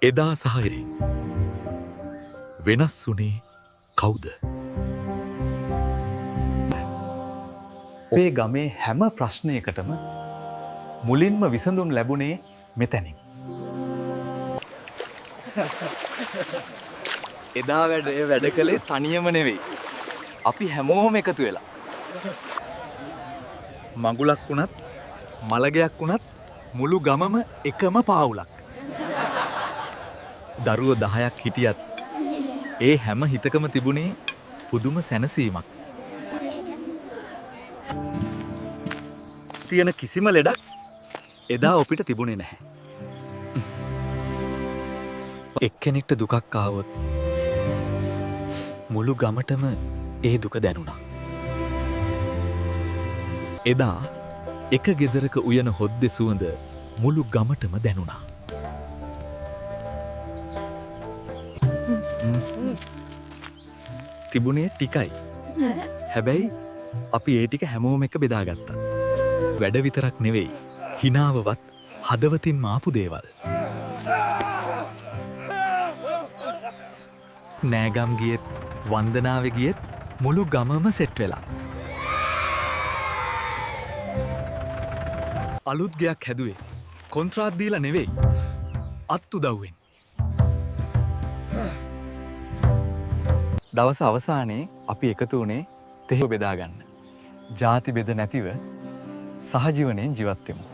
එදා සහයරේ වෙනස් වුණේ කවුද? ඔය ගමේ හැම ප්‍රශ්නයකටම මුලින්ම විසඳුම් ලැබුණේ මෙතැනින්. එදා වැඩ කළේ තනියම නෙවෙයි. අපි හැමෝම එකතු වෙලා. මඟුලක් වුණත් මළගයක් වුණත් මුළු ගමම එකම පාවුලක්. දරුවෝ 10ක් හිටියත් ඒ හැම හිතකම තිබුණේ පුදුම සැනසීමක්. තියෙන කිසිම ලෙඩක් එදා අපිට තිබුණේ නැහැ. එක්කෙනෙක්ට දුකක් ආවොත් මුළු ගමටම ඒ දුක දැනුණා. එදා එක ගෙදරක උයන හොද්දේ සුවඳ මුළු ගමටම දැනුණා. තිබුණේ ටිකයි. හැබැයි අපි ඒ ටික හැමෝම එක බෙදාගත්තා. වැඩ විතරක් නෙවෙයි, හිනාවවත් හදවතින් ආපු දේවල්. නෑගම් ගියෙත් වන්දනාවෙ ගියෙත් මුළු ගමම සෙට් වෙලා. අලුත් ගයක් හැදුවේ කොන්ත්‍රාත් දීලා නෙවෙයි, අත් උදව්වෙන්. දවස අවසානයේ අපි එකතු වුණේ තෙහෙ බෙදාගන්න. ජාති බෙද නැතිව සහජීවනයෙන් ජීවත් වෙමු.